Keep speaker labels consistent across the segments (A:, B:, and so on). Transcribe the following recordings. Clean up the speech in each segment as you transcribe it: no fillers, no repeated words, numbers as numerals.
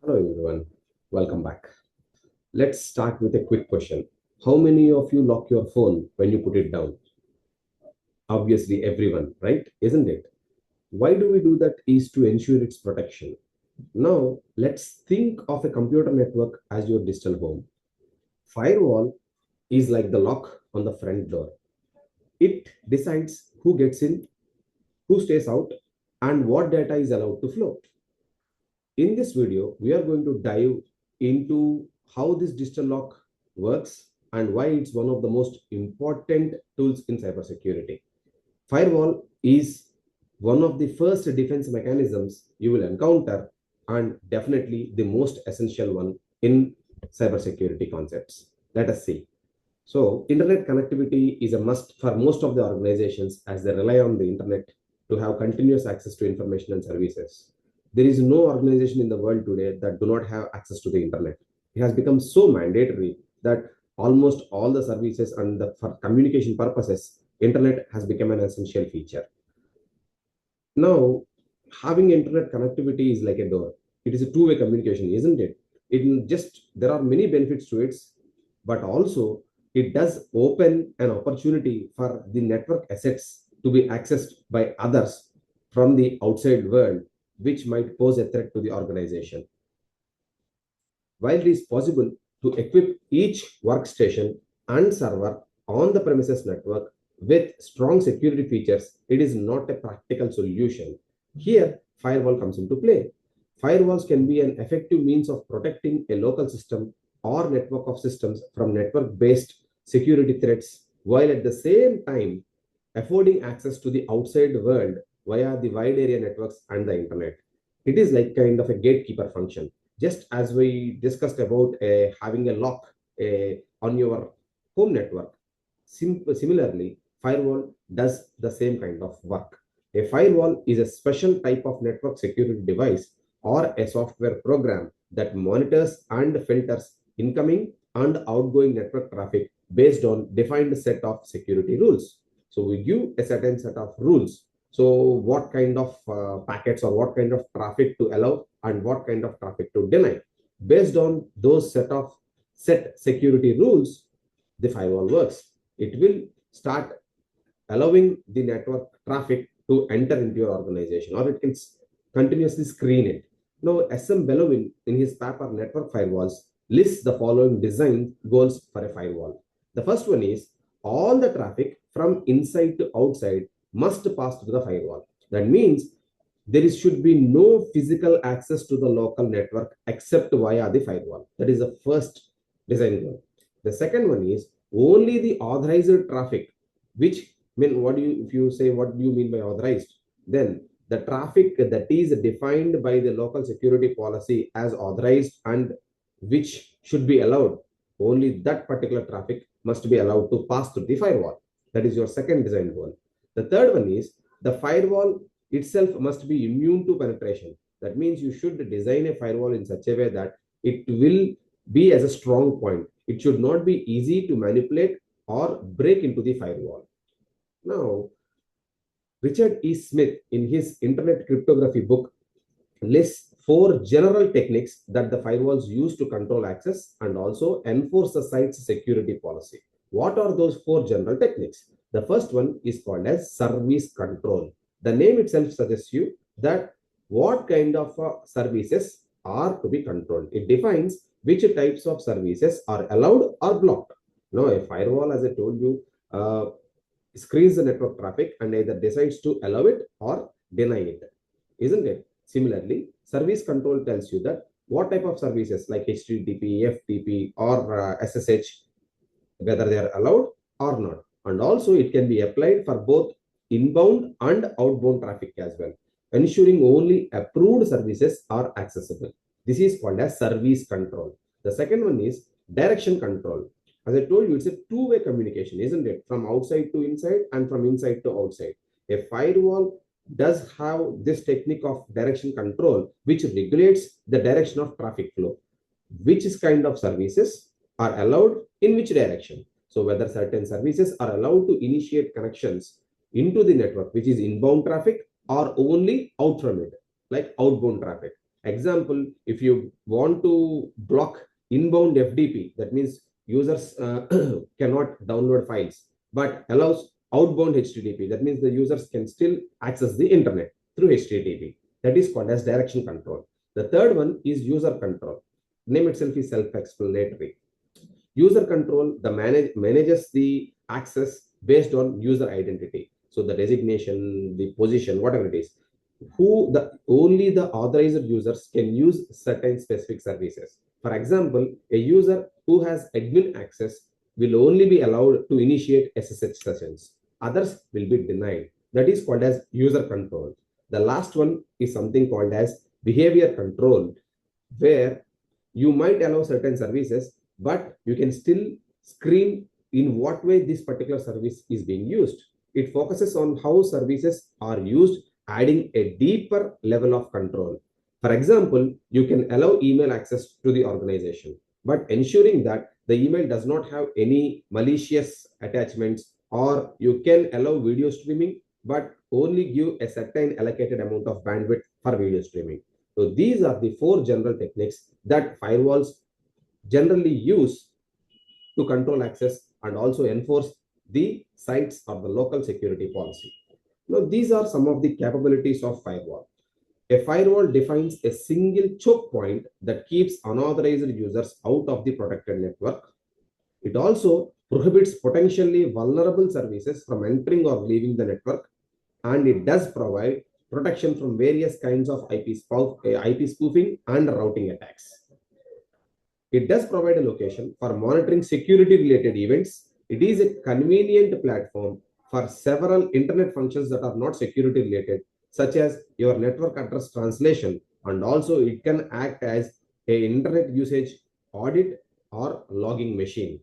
A: Hello everyone, welcome back. Let's start with a quick question. How many of you lock your phone when you put it down? Obviously, everyone, right? Isn't it? Why do we do that? Is to ensure its protection. Now, let's think of a computer network as your digital home. Firewall is like the lock on the front door. It decides who gets in, who stays out, and what data is allowed to flow. In this video, we are going to dive into how this digital lock works and why it's one of the most important tools in cybersecurity. Firewall is one of the first defense mechanisms you will encounter and definitely the most essential one in cybersecurity concepts. Let us see. So, internet connectivity is a must for most of the organizations as they rely on the internet to have continuous access to information and services. There is no organization in the world today that do not have access to the internet. It has become so mandatory that almost all the services and for communication purposes, internet has become an essential feature. Now, having internet connectivity is like a door. It is a two-way communication, isn't it? There are many benefits to it, but also it does open an opportunity for the network assets to be accessed by others from the outside world, which might pose a threat to the organization. While it is possible to equip each workstation and server on the premises network with strong security features, it is not a practical solution. Here, firewall comes into play. Firewalls can be an effective means of protecting a local system or network of systems from network-based security threats, while at the same time affording access to the outside world via the wide area networks and the internet. It is like kind of a gatekeeper function. Just as we discussed about having a lock on your home network, similarly, firewall does the same kind of work. A firewall is a special type of network security device or a software program that monitors and filters incoming and outgoing network traffic based on defined set of security rules. So we give a certain set of rules. So what kind of packets or what kind of traffic to allow and what kind of traffic to deny. Based on those set security rules, the firewall works. It will start allowing the network traffic to enter into your organization, or it can continuously screen it. Now, SM Bellowin, in his paper Network Firewalls, lists the following design goals for a firewall. The first one is all the traffic from inside to outside must pass through the firewall. That means should be no physical access to the local network except via the firewall. That is the first design goal. The second one is only the authorized traffic, which mean if you say what do you mean by authorized, then the traffic that is defined by the local security policy as authorized and which should be allowed, only that particular traffic must be allowed to pass through the firewall. That is your second design goal. The third one is the firewall itself must be immune to penetration. That means you should design a firewall in such a way that it will be as a strong point. It should not be easy to manipulate or break into the firewall. Now, Richard E. Smith, in his Internet Cryptography book, lists 4 general techniques that the firewalls use to control access and also enforce the site's security policy. What are those 4 general techniques? The first one is called as service control. The name itself suggests you that what kind of services are to be controlled. It defines which types of services are allowed or blocked. Now, a firewall, as I told you, screens the network traffic and either decides to allow it or deny it, isn't it? Similarly, service control tells you that what type of services like HTTP, FTP, or SSH, whether they are allowed or not. And also, it can be applied for both inbound and outbound traffic as well, ensuring only approved services are accessible. This is called as service control. The second one is direction control. As I told you, it's a two-way communication, isn't it? From outside to inside and from inside to outside. A firewall does have this technique of direction control, which regulates the direction of traffic flow. Which kind of services are allowed in which direction? So whether certain services are allowed to initiate connections into the network, which is inbound traffic, or only out from it, like outbound traffic. Example, if you want to block inbound FTP, that means users cannot download files, but allows outbound HTTP. That means the users can still access the internet through HTTP. That is called as direction control. The third one is user control. Name itself is self-explanatory. User control, the manages the access based on user identity. So the designation, the position, whatever it is, only the authorized users can use certain specific services. For example, a user who has admin access will only be allowed to initiate SSH sessions. Others will be denied. That is called as user control. The last one is something called as behavior control, where you might allow certain services, but you can still screen in what way this particular service is being used. It focuses on how services are used, adding a deeper level of control. For example, you can allow email access to the organization, but ensuring that the email does not have any malicious attachments, or you can allow video streaming, but only give a certain allocated amount of bandwidth for video streaming. So these are the four general techniques that firewalls generally use to control access and also enforce the sites or the local security policy. Now, these are some of the capabilities of firewall. A firewall defines a single choke point that keeps unauthorized users out of the protected network. It also prohibits potentially vulnerable services from entering or leaving the network, and it does provide protection from various kinds of IP spoofing and routing attacks. It does provide a location for monitoring security related events. It is a convenient platform for several internet functions that are not security related, such as your network address translation, and also it can act as an internet usage audit or logging machine.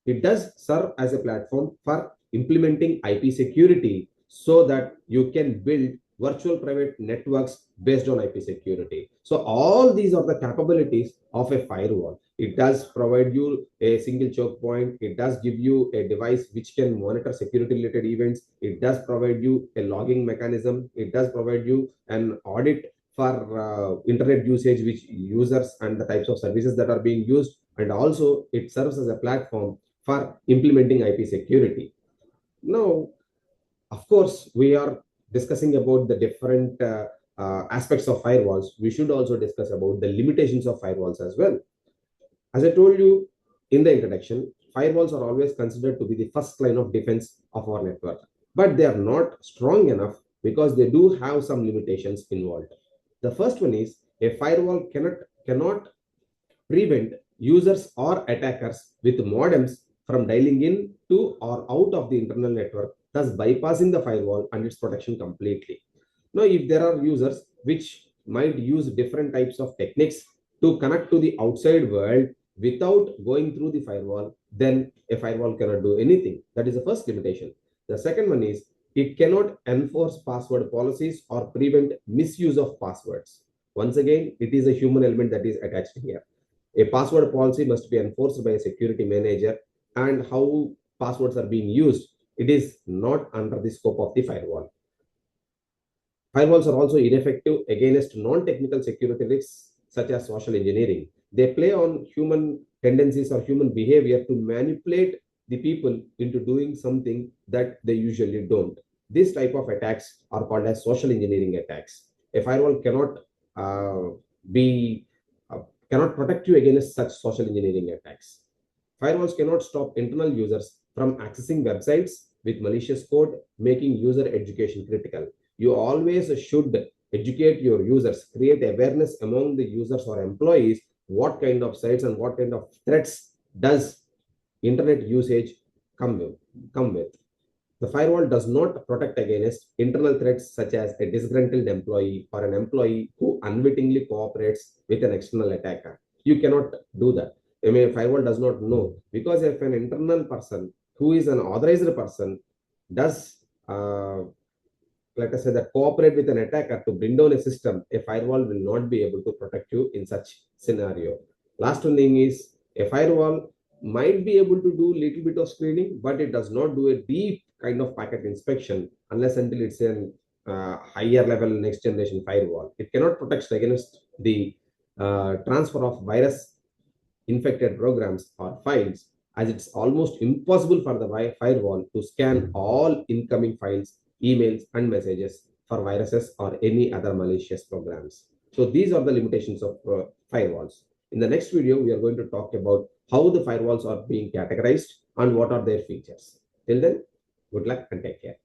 A: It does serve as a platform for implementing IP security so that you can build virtual private networks based on IP security. So all these are the capabilities of a firewall. It does provide you a single choke point. It does give you a device which can monitor security related events. It does provide you a logging mechanism. It does provide you an audit for internet usage, which users and the types of services that are being used. And also it serves as a platform for implementing IP security. Now, of course, we are discussing about the different aspects of firewalls. We should also discuss about the limitations of firewalls as well. As I told you in the introduction, firewalls are always considered to be the first line of defense of our network, but they are not strong enough because they do have some limitations involved. The first one is a firewall cannot prevent users or attackers with modems from dialing in to or out of the internal network, thus bypassing the firewall and its protection completely. Now, if there are users which might use different types of techniques to connect to the outside world without going through the firewall, then a firewall cannot do anything. That is the first limitation. The second one is it cannot enforce password policies or prevent misuse of passwords. Once again, it is a human element that is attached here. A password policy must be enforced by a security manager, and how passwords are being used, it is not under the scope of the firewall. Firewalls are also ineffective against non-technical security risks such as social engineering. They play on human tendencies or human behavior to manipulate the people into doing something that they usually don't. This type of attacks are called as social engineering attacks. A firewall be cannot protect you against such social engineering attacks. Firewalls cannot stop internal users from accessing websites with malicious code, making user education critical. You always should educate your users, create awareness among the users or employees what kind of sites and what kind of threats does internet usage come with. The firewall does not protect against internal threats such as a disgruntled employee or an employee who unwittingly cooperates with an external attacker. You cannot do that. I mean, a firewall does not know, because if an internal person who is an authorized person does, let us say, that cooperate with an attacker to bring down a system, a firewall will not be able to protect you in such scenario. Last one thing is a firewall might be able to do little bit of screening, but it does not do a deep kind of packet inspection unless until it's a higher level next generation firewall. It cannot protect against the transfer of virus infected programs or files, as it's almost impossible for the firewall to scan all incoming files, emails, and messages for viruses or any other malicious programs. So these are the limitations of firewalls. In the next video, we are going to talk about how the firewalls are being categorized and what are their features. Till then, good luck and take care.